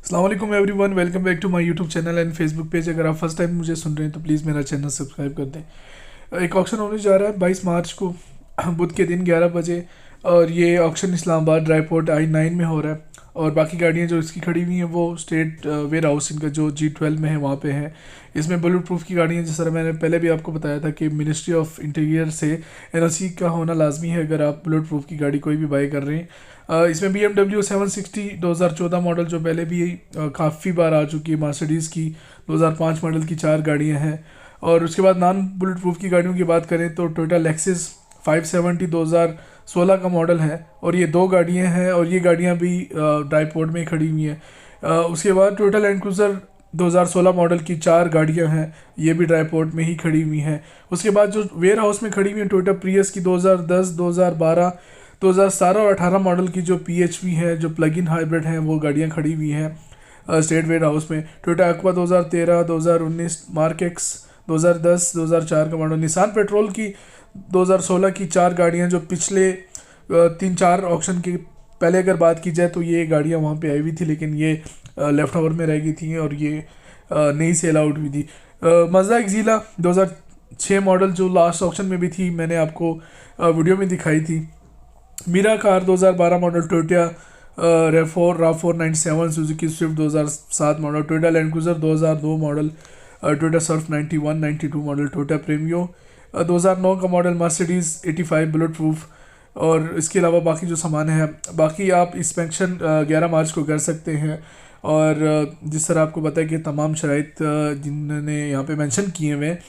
अस्सलाम वालेकुम everyone, welcome back to my YouTube channel and Facebook page. अगर आप फर्स्ट टाइम मुझे सुन रहे हैं तो प्लीज़ मेरा चैनल सब्सक्राइब कर दें। एक ऑक्शन होने जा रहा है 22 मार्च को बुध के दिन 11 बजे, और ये ऑक्शन इस्लामाबाद ड्राईपोर्ट I-9 में हो रहा है। और बाकी गाड़ियाँ जो इसकी खड़ी हुई हैं वो स्टेट वेयर हाउस इनका जो G12 में है वहाँ पे हैं। इसमें बुलेट प्रूफ की गाड़ियाँ, जिस तरह मैंने पहले भी आपको बताया था कि मिनिस्ट्री ऑफ इंटीरियर से NOC का होना लाजमी है अगर आप बुलेट प्रूफ की गाड़ी कोई भी बाई कर रहे हैं। इसमें BMW 760 2014 मॉडल जो पहले भी काफ़ी बार आ चुकी है, मर्सिडीज़ की 2005 मॉडल की 4 गाड़ियां हैं। और उसके बाद नॉन बुलेट प्रूफ की गाड़ियों की बात करें तो टोयोटा लेक्सिस 570 2016 का मॉडल है, और ये 2 गाड़ियां हैं, और ये गाड़ियां भी ड्राईपोर्ट में खड़ी हुई हैं। उसके बाद टोयोटा लैंड क्रूज़र 2016 मॉडल की 4 गाड़ियां हैं, ये भी ड्राईपोर्ट में ही खड़ी हुई हैं। उसके बाद जो वेयर हाउस में खड़ी हुई हैं टोयोटा प्रियस की 2010 2012 2017 और 18 मॉडल की जो PHV है, जो प्लग इन हाइब्रिड हैं, वो गाड़ियां खड़ी हुई हैं स्टेट वेयर हाउस में। टोयोटा एक्वा 2013 2019, मार्क एक्स 2010 2004 का मॉडल, निसान पेट्रोल की 2016 की 4 गाड़ियां जो पिछले 3-4 ऑक्शन के पहले अगर बात की जाए तो ये गाड़ियां वहाँ पे आई हुई थी, लेकिन ये लेफ्ट ओवर में रह गई थी और ये नहीं सेल आउट हुई थी। मज़दा एक्जीला 2006 मॉडल जो लास्ट ऑक्शन में भी थी, मैंने आपको वीडियो में दिखाई थी। Mira car 2012 model, Toyota RAV4 97, Suzuki Swift 2007 model, Toyota Land Cruiser 2002 model, Toyota Surf 91 92 model, Toyota Premio 2009 का मॉडल, मर्सिडीज़ 85 बुलेट प्रूफ। और इसके अलावा बाकी जो सामान है, बाकी आप इंस्पेक्शन 11 मार्च को कर सकते हैं। और जिस तरह आपको पता है कि तमाम शराइत जिन्होंने यहाँ पे मेंशन किए हुए हैं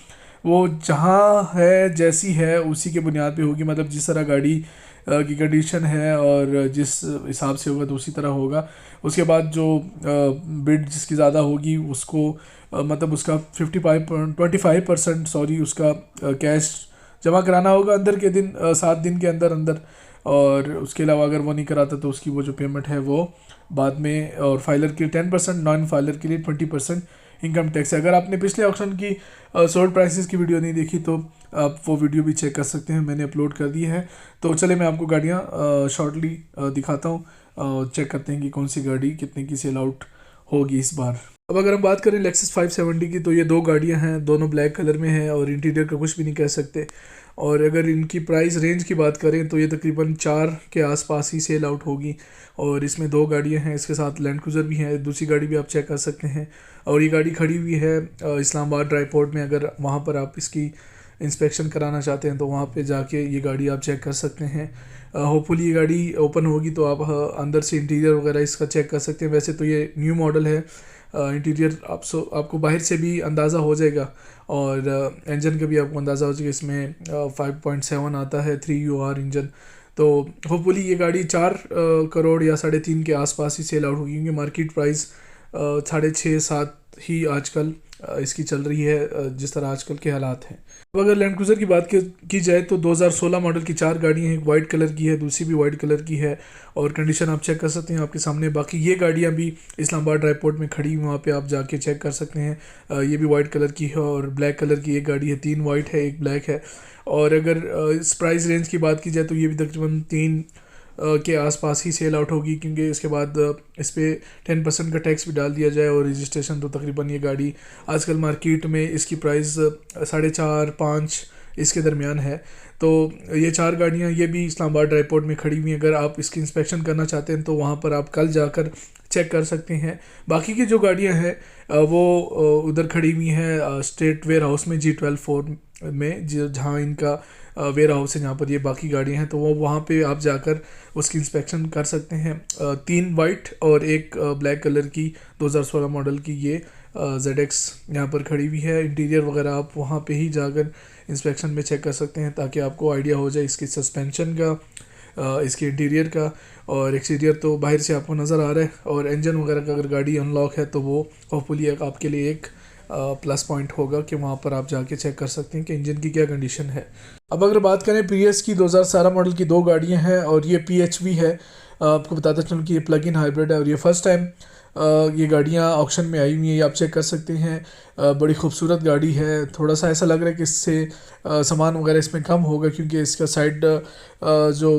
वो जहाँ है जैसी है उसी के बुनियाद पे होगी, मतलब जिस तरह गाड़ी की कंडीशन है और जिस हिसाब से होगा तो उसी तरह होगा। उसके बाद जो बिड जिसकी ज़्यादा होगी उसको मतलब उसका 25% सॉरी उसका कैश जमा कराना होगा अंदर के दिन 7 दिन के अंदर अंदर। और उसके अलावा अगर वो नहीं कराता तो उसकी वो जो पेमेंट है वो बाद में, और फाइलर के 10%, नॉन फाइलर के लिए 20% इनकम टैक्स है। अगर आपने पिछले ऑप्शन की सोल्ड प्राइसेस की वीडियो नहीं देखी तो आप वो वीडियो भी चेक कर सकते हैं, मैंने अपलोड कर दी है। तो चले मैं आपको गाड़ियाँ शॉर्टली दिखाता हूँ, चेक करते हैं कि कौन सी गाड़ी कितने की सेल आउट होगी इस बार। अब अगर हम बात करें लेक्सस 570 की तो ये 2 गाड़ियाँ हैं, दोनों ब्लैक कलर में हैं और इंटीरियर का कुछ भी नहीं कह सकते। और अगर इनकी प्राइस रेंज की बात करें तो ये तकरीबन 4 के आसपास ही सेल आउट होगी। और इसमें 2 गाड़ियाँ हैं, इसके साथ लैंड क्रूज़र भी है, दूसरी गाड़ी भी आप चेक कर सकते हैं। और ये गाड़ी खड़ी हुई है इस्लामाबाद ड्राईपोर्ट में। अगर वहाँ पर आप इसकी इंस्पेक्शन कराना चाहते हैं तो वहाँ पे जाके ये गाड़ी आप चेक कर सकते हैं। होपफुली ये गाड़ी ओपन होगी तो आप अंदर से इंटीरियर वगैरह इसका चेक कर सकते हैं। वैसे तो ये न्यू मॉडल है, इंटीरियर आपको बाहर से भी अंदाज़ा हो जाएगा, और इंजन का भी आपको अंदाज़ा हो जाएगा। इसमें 5.7 आता है 3UR इंजन। तो होपफुली ये गाड़ी 4 करोड़ या 3.5 के आसपास ही सेल आउट होगी, क्योंकि मार्केट प्राइस 6.5-7 ही आजकल इसकी चल रही है जिस तरह आजकल के हालात हैं। अब अगर लैंड क्रूज़र की बात की जाए तो 2016 मॉडल की 4 गाड़ियाँ हैं, एक वाइट कलर की है, दूसरी भी वाइट कलर की है, और कंडीशन आप चेक कर सकते हैं आपके सामने। बाकी ये गाड़ियाँ भी इस्लामाबाद ड्राईपोर्ट में खड़ी हुई, वहाँ पे आप जाके चेक कर सकते हैं। ये भी वाइट कलर की है, और ब्लैक कलर की एक गाड़ी है, 3 वाइट है 1 ब्लैक है। और अगर इस प्राइस रेंज की बात की जाए तो ये भी तकरीबन 3 के आसपास ही सेल आउट होगी, क्योंकि इसके बाद इस पर 10% का टैक्स भी डाल दिया जाए और रजिस्ट्रेशन। तो तकरीबन ये गाड़ी आजकल मार्केट में इसकी प्राइस 4.5-5 इसके दरमियान है। तो ये 4 गाड़ियाँ ये भी इस्लामाबाद ड्राईपोर्ट में खड़ी हुई हैं। अगर आप इसकी इंस्पेक्शन करना चाहते हैं तो वहाँ पर आप कल जाकर चेक कर सकते हैं। बाकी की जो गाड़ियाँ हैं वो उधर खड़ी हुई हैं स्टेट वेयर हाउस में G12 में, जहाँ इनका वेयर हाउस है, जहाँ पर ये बाकी गाड़ियाँ हैं। तो वो वहाँ पे आप जाकर उसकी इंस्पेक्शन कर सकते हैं। 3 वाइट और 1 ब्लैक कलर की 2016 मॉडल की ये ZX यहाँ पर खड़ी हुई है। इंटीरियर वगैरह आप वहाँ पे ही जाकर इंस्पेक्शन में चेक कर सकते हैं, ताकि आपको आइडिया हो जाए इसकी सस्पेंशन का, इसके इंटीरियर का। और एक्सटीरियर तो बाहर से आपको नज़र आ रहा है, और इंजन वगैरह का अगर गाड़ी अनलॉक है तो वो होपफुली आपके लिए एक प्लस पॉइंट होगा कि वहाँ पर आप जाके चेक कर सकते हैं कि इंजन की क्या कंडीशन है। अब अगर बात करें प्रियस की 2017 मॉडल की 2 गाड़ियाँ हैं, और ये PHV है। आपको बताता चलूँ कि ये प्लग इन हाइब्रिड है, और ये फर्स्ट टाइम ये गाड़ियाँ ऑक्शन में आई हुई हैं, ये आप चेक कर सकते हैं। बड़ी खूबसूरत गाड़ी है। थोड़ा सा ऐसा लग रहा है कि इससे सामान वगैरह इसमें कम होगा, क्योंकि इसका साइड जो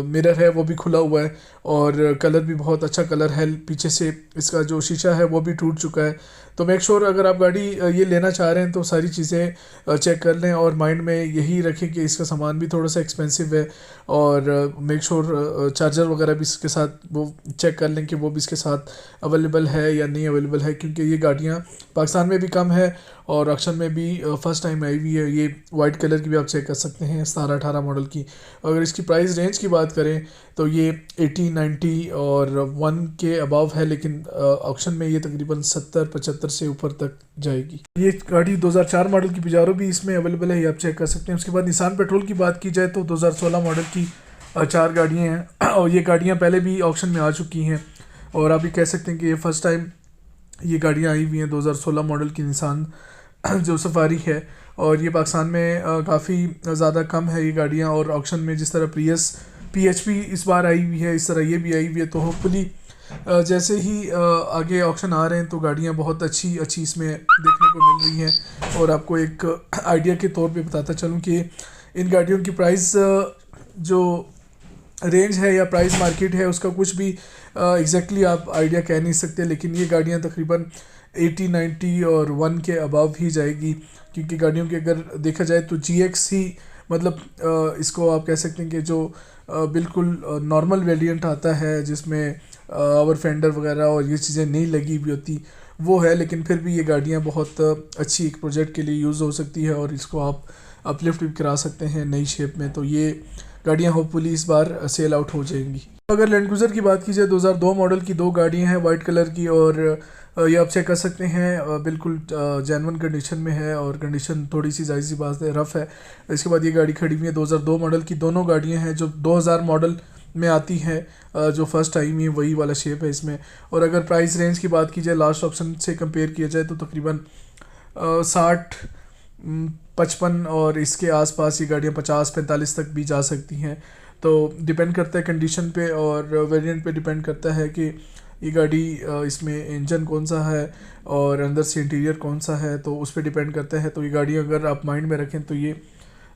मिरर है वो भी खुला हुआ है, और कलर भी बहुत अच्छा कलर है। पीछे से इसका जो शीशा है वो भी टूट चुका है। तो मेक श्योर अगर आप गाड़ी ये लेना चाह रहे हैं तो सारी चीज़ें चेक कर लें और माइंड में यही रखें कि इसका सामान भी थोड़ा सा एक्सपेंसिव है। और मेक श्योर चार्जर वगैरह भी इसके साथ वो चेक कर लें कि वो भी इसके साथ अवेलेबल है या नहीं अवेलेबल है, क्योंकि ये गाड़ियाँ पाकिस्तान में भी कम है और ऑक्शन में भी फर्स्ट टाइम आई हुई है। ये वाइट कलर की भी आप चेक कर सकते हैं 17-18 मॉडल की। अगर इसकी प्राइस रेंज की बात करें तो ये 80-90 और 1 के अबव है, लेकिन ऑक्शन में ये तकरीबन 70-75 से ऊपर तक जाएगी। ये गाड़ी 2004 मॉडल की पिजारो भी इसमें अवेलेबल है, ये आप चेक कर सकते हैं। उसके बाद निसान पेट्रोल की बात की जाए तो 2016 मॉडल की 4 गाड़ियाँ हैं और ये गाड़ियाँ पहले भी ऑक्शन में आ चुकी हैं और आप भी कह सकते हैं कि ये फर्स्ट टाइम ये गाड़ियाँ आई हुई हैं। 2016 मॉडल की निसान जो सफारी है और ये पाकिस्तान में काफ़ी ज़्यादा कम है ये गाड़ियाँ। और ऑक्शन में जिस तरह प्रियस PHP इस बार आई हुई है, इस तरह ये भी आई हुई है। तो होपफुली जैसे ही आगे ऑक्शन आ रहे हैं तो गाड़ियाँ बहुत अच्छी इसमें देखने को मिल रही हैं। और आपको एक आइडिया के तौर पे बताता चलूँ कि इन गाड़ियों की प्राइस जो रेंज है या प्राइस मार्केट है उसका कुछ भी एग्जैक्टली आप आइडिया कह नहीं सकते, लेकिन ये गाड़ियाँ तकरीबन 80-90 और 1 के अबव ही जाएगी। क्योंकि गाड़ियों की अगर देखा जाए तो GX ही मतलब इसको आप कह सकते हैं कि जो बिल्कुल नॉर्मल वेरिएंट आता है जिसमें ओवर फेंडर वगैरह और ये चीज़ें नहीं लगी हुई होती वो है, लेकिन फिर भी ये गाड़ियाँ बहुत अच्छी एक प्रोजेक्ट के लिए यूज़ हो सकती है और इसको आप अपलिफ्ट भी करा सकते हैं नई शेप में। तो ये गाड़ियाँ होपफुली इस बार सेल आउट हो जाएंगी। अगर लैंड क्रूज़र की बात की जाए 2002 मॉडल की 2 गाड़ियाँ हैं वाइट कलर की और ये आप चेक कर सकते हैं बिल्कुल जेन्युइन कंडीशन में है और कंडीशन थोड़ी सी जायज़ सी बात है, रफ़ है। इसके बाद ये गाड़ी खड़ी हुई है 2002 मॉडल की। दोनों गाड़ियाँ हैं जो 2000 मॉडल में आती हैं जो फर्स्ट टाइम ही वही वाला शेप है इसमें। और अगर प्राइस रेंज की बात की जाए लास्ट ऑप्शन से कंपेयर किया जाए तो तकरीबन 60-55 और इसके आसपास ये गाड़ियाँ 50-45 तक भी जा सकती हैं। तो डिपेंड करता है कंडीशन पे और वेरिएंट पे डिपेंड करता है कि ये गाड़ी इसमें इंजन कौन सा है और अंदर से इंटीरियर कौन सा है, तो उस पर डिपेंड करता है। तो ये गाड़ी अगर आप माइंड में रखें तो ये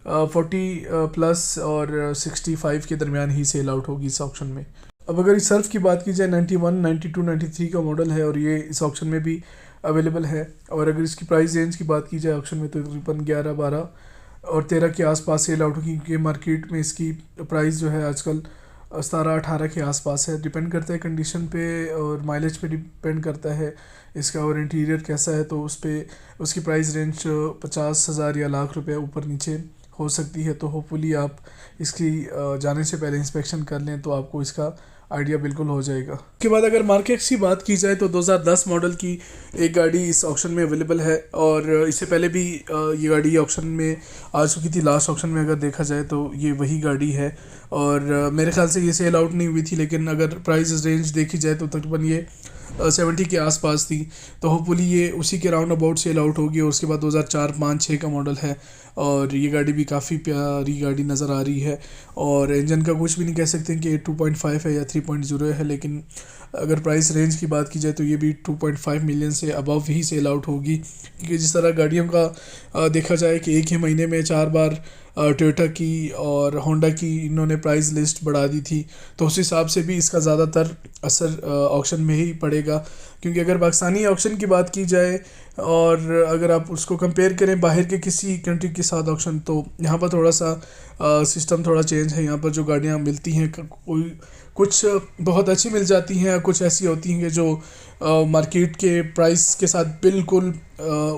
40+ और 65 के दरमियान ही सेल आउट होगी इस ऑक्शन में। अब अगर इस सर्फ की बात की जाए 91, 92, 93 का मॉडल है और ये इस ऑक्शन में भी अवेलेबल है। और अगर इसकी प्राइस रेंज की बात की जाए ऑक्शन में तो तकरीबन 11, 12 और 13 के आसपास सेल आउट होगी, क्योंकि मार्केट में इसकी प्राइस जो है आजकल 17-18 के आसपास है। डिपेंड करता है कंडीशन पे और माइलेज पे डिपेंड करता है इसका और इंटीरियर कैसा है, तो उस पे उसकी प्राइस रेंज 50,000 या लाख रुपए ऊपर नीचे हो सकती है। तो होपफुली आप इसकी जाने से पहले इंस्पेक्शन कर लें तो आपको इसका आइडिया बिल्कुल हो जाएगा। उसके बाद अगर मार्केट्स की बात की जाए तो 2010 मॉडल की एक गाड़ी इस ऑक्शन में अवेलेबल है और इससे पहले भी ये गाड़ी ऑक्शन में आ चुकी थी। लास्ट ऑक्शन में अगर देखा जाए तो ये वही गाड़ी है और मेरे ख्याल से ये सेल आउट नहीं हुई थी, लेकिन अगर प्राइस रेंज देखी जाए तो तकरीबन ये 70 के आसपास थी। तो होपफुली ये उसी के राउंड अबाउट सेल आउट होगी। और उसके बाद 2004, 5, 6 का मॉडल है और ये गाड़ी भी काफ़ी प्यारी गाड़ी नज़र आ रही है और इंजन का कुछ भी नहीं कह सकते कि 2.5 है या 3.0 है, लेकिन अगर प्राइस रेंज की बात की जाए तो ये भी 2.5 मिलियन से अबव ही सेल आउट होगी। क्योंकि जिस तरह गाड़ियों का देखा जाए कि एक ही महीने में 4 बार टोयोटा की और होंडा की इन्होंने प्राइस लिस्ट बढ़ा दी थी, तो उस हिसाब से भी इसका ज़्यादातर असर ऑक्शन में ही पड़ेगा। क्योंकि अगर पाकिस्तानी ऑक्शन की बात की जाए और अगर आप उसको कंपेयर करें बाहर के किसी कंट्री के साथ ऑक्शन, तो यहाँ पर थोड़ा सा सिस्टम थोड़ा चेंज है। यहाँ पर जो गाड़ियाँ मिलती हैं कोई कुछ बहुत अच्छी मिल जाती हैं, कुछ ऐसी होती हैं कि जो मार्केट के प्राइस के साथ बिल्कुल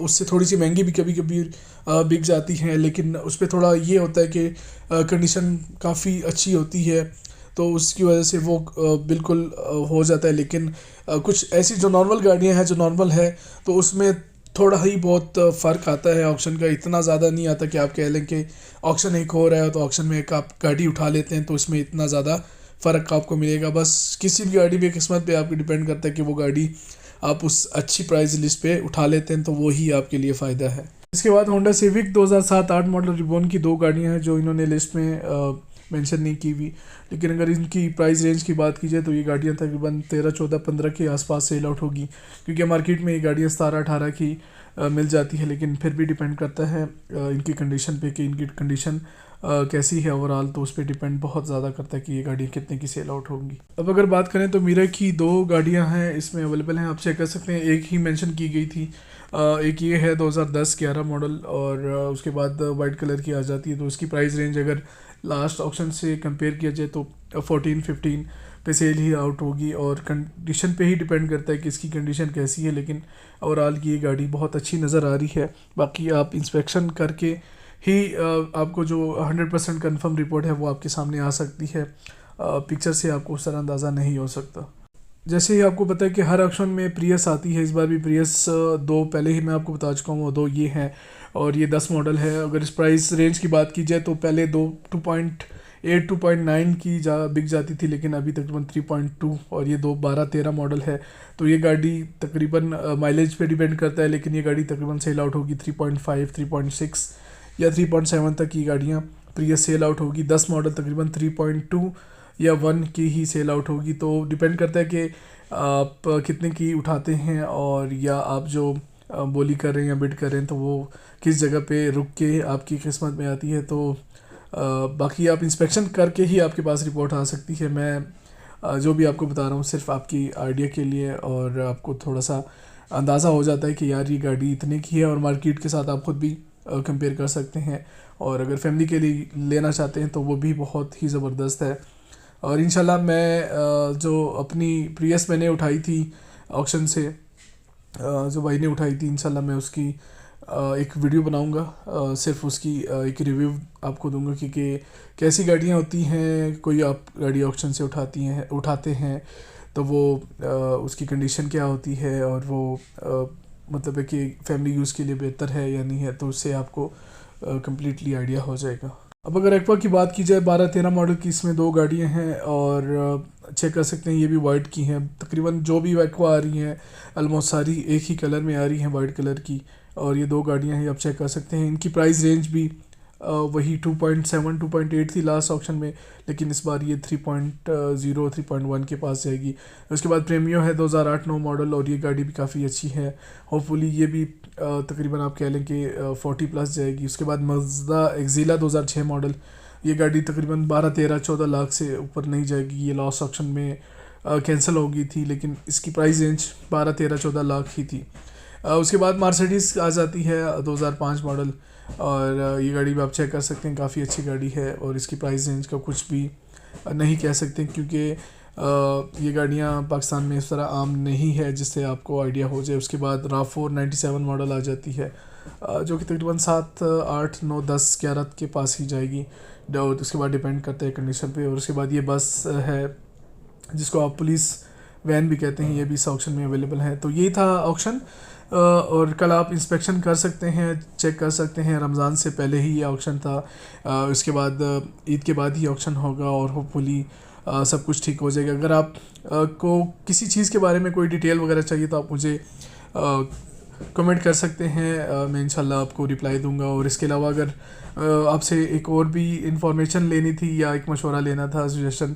उससे थोड़ी सी महंगी भी कभी कभी बिक जाती हैं, लेकिन उस पर थोड़ा ये होता है कि कंडीशन काफ़ी अच्छी होती है तो उसकी वजह से वो बिल्कुल हो जाता है। लेकिन कुछ ऐसी जो नॉर्मल गाड़ियां हैं जो नॉर्मल है तो उसमें थोड़ा ही बहुत फ़र्क आता है ऑक्शन का, इतना ज़्यादा नहीं आता कि आप कह लें कि ऑक्शन एक हो रहा है तो ऑक्शन में एक आप गाड़ी उठा लेते हैं तो इसमें इतना ज़्यादा फ़र्क आपको मिलेगा। बस किसी भी गाड़ी पे किस्मत पे आपको डिपेंड करता है कि वो गाड़ी आप उस अच्छी प्राइस लिस्ट पे उठा लेते हैं तो वो ही आपके लिए फ़ायदा है। इसके बाद होंडा सिविक 2007-8 मॉडल रिबॉन की 2 गाड़ियाँ हैं जो इन्होंने लिस्ट में मेंशन नहीं की हुई, लेकिन अगर इनकी प्राइस रेंज की बात की जाए तो ये गाड़ियाँ तकरीबन 13, 14, 15 के आसपास सेल आउट होगी। क्योंकि मार्केट में ये गाड़ियाँ 17-18 की मिल जाती है, लेकिन फिर भी डिपेंड करता है इनकी कंडीशन पे कि इनकी कंडीशन कैसी है ओवरऑल, तो उस पर डिपेंड बहुत ज़्यादा करता है कि ये गाड़ियाँ कितने की सेल आउट होंगी। अब अगर बात करें तो मीरा की 2 गाड़ियाँ हैं इसमें अवेलेबल हैं, आप चेक कर सकते हैं। एक ही मेंशन की गई थी, एक ये है 2010-11 मॉडल, और उसके बाद वाइट कलर की आ जाती है। तो उसकी प्राइस रेंज अगर लास्ट ऑप्शन से कंपेयर किया जाए तो 14-15 पे सेल ही आउट होगी, और कंडीशन पे ही डिपेंड करता है कि इसकी कंडीशन कैसी है। लेकिन ओवरऑल की ये गाड़ी बहुत अच्छी नज़र आ रही है। बाकी आप इंस्पेक्शन करके ही आपको जो 100% कन्फर्म रिपोर्ट है वो आपके सामने आ सकती है, पिक्चर से आपको उस तरह अंदाज़ा नहीं हो सकता। जैसे ही आपको पता है कि हर ऑप्शन में प्रियस आती है, इस बार भी प्रियस 2 पहले ही मैं आपको बता चुका हूँ, वो 2 ये हैं और ये 10 मॉडल है। अगर इस प्राइस रेंज की बात की जाए तो पहले 2.8 2.9 की बिक जाती थी, लेकिन अभी तकरीबन 3.2, और ये 2 12-13 मॉडल है। तो ये गाड़ी तकरीबन माइलेज पे डिपेंड करता है, लेकिन ये गाड़ी तकरीबन सेल आउट होगी 3.5 3.6 या 3.7 तक की गाड़ियाँ प्रियस सेल आउट होगी। 10 मॉडल तकरीबन 3.2 या 1 की ही सेल आउट होगी। तो डिपेंड करता है कि आप कितने की उठाते हैं, और या आप जो बोली कर रहे हैं या बिड कर रहे हैं तो वो किस जगह पे रुक के आपकी किस्मत में आती है। तो बाकी आप इंस्पेक्शन करके ही आपके पास रिपोर्ट आ सकती है। मैं जो भी आपको बता रहा हूँ सिर्फ आपकी आइडिया के लिए, और आपको थोड़ा सा अंदाज़ा हो जाता है कि यार ये गाड़ी इतने की है, और मार्केट के साथ आप खुद भी कंपेयर कर सकते हैं। और अगर फैमिली के लिए लेना चाहते हैं तो वो भी बहुत ही ज़बरदस्त है। और इंशाल्लाह मैं जो अपनी प्रियस मैंने उठाई थी ऑक्शन से, जो भाई ने उठाई थी, इंशाल्लाह मैं उसकी एक वीडियो बनाऊंगा, सिर्फ उसकी एक रिव्यू आपको दूंगा कि कैसी गाड़ियाँ होती हैं। कोई आप गाड़ी ऑक्शन से उठाते हैं तो वो उसकी कंडीशन क्या होती है, और वो मतलब है कि फैमिली यूज़ के लिए बेहतर है या नहीं है, तो उससे आपको कम्प्लीटली आइडिया हो जाएगा। अब अगर एक्वा की बात की जाए 12-13 मॉडल की, इसमें 2 गाड़ियाँ हैं, और चेक कर सकते हैं ये भी वाइट की हैं। तकरीबन जो भी एक्वा आ रही हैं ऑलमोस्ट सारी एक ही कलर में आ रही हैं, वाइट कलर की, और ये 2 गाड़ियाँ हैं, आप चेक कर सकते हैं। इनकी प्राइस रेंज भी वही 2.7 2.8 थी लास्ट ऑप्शन में, लेकिन इस बार ये 3.0 3.1 के पास जाएगी। उसके बाद प्रेमियो है 2008-9 मॉडल, और ये गाड़ी भी काफ़ी अच्छी है। होपफुली ये भी तकरीबन आप कह लें कि 40 प्लस जाएगी। उसके बाद मज़दा एक्ज़िला 2006 मॉडल, ये गाड़ी तकरीबन 12-13-14 लाख से ऊपर नहीं जाएगी। ये लास्ट ऑप्शन में कैंसिल हो गई थी, लेकिन इसकी प्राइस रेंज 12-13-14 लाख ही थी। उसके बाद मर्सिडीज़ आ जाती है 2005 मॉडल, और ये गाड़ी भी आप चेक कर सकते हैं, काफ़ी अच्छी गाड़ी है। और इसकी प्राइस रेंज का कुछ भी नहीं कह सकते, क्योंकि ये गाड़ियाँ पाकिस्तान में इस तरह आम नहीं है जिससे आपको आइडिया हो जाए। उसके बाद RAV4 97 मॉडल आ जाती है, जो कि तकरीबन 7 8 9 10 11 के पास ही जाएगी। और उसके बाद डिपेंड करता है कंडीशन पे। और उसके बाद ये बस है जिसको आप पुलिस वैन भी कहते हैं, ये भी इस ऑक्शन में अवेलेबल है। तो यही था ऑक्शन, और कल आप इंस्पेक्शन कर सकते हैं, चेक कर सकते हैं। रमज़ान से पहले ही ये ऑक्शन था, उसके बाद ईद के बाद ही ऑक्शन होगा, और होपफुली सब कुछ ठीक हो जाएगा। अगर आप को किसी चीज़ के बारे में कोई डिटेल वगैरह चाहिए तो आप मुझे कमेंट कर सकते हैं, मैं इंशाल्लाह आपको रिप्लाई दूंगा। और इसके अलावा अगर आपसे एक और भी इंफॉर्मेशन लेनी थी या एक मशवरा लेना था, सजेशन,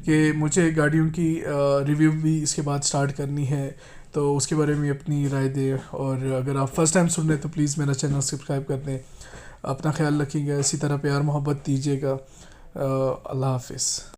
कि मुझे गाड़ियों की रिव्यू भी इसके बाद स्टार्ट करनी है, तो उसके बारे में अपनी राय दें। और अगर आप फर्स्ट टाइम सुन रहे हैं तो प्लीज़ मेरा चैनल सब्सक्राइब कर दें। अपना ख्याल रखिएगा, इसी तरह प्यार मोहब्बत दीजिएगा। अल्लाह हाफिज़।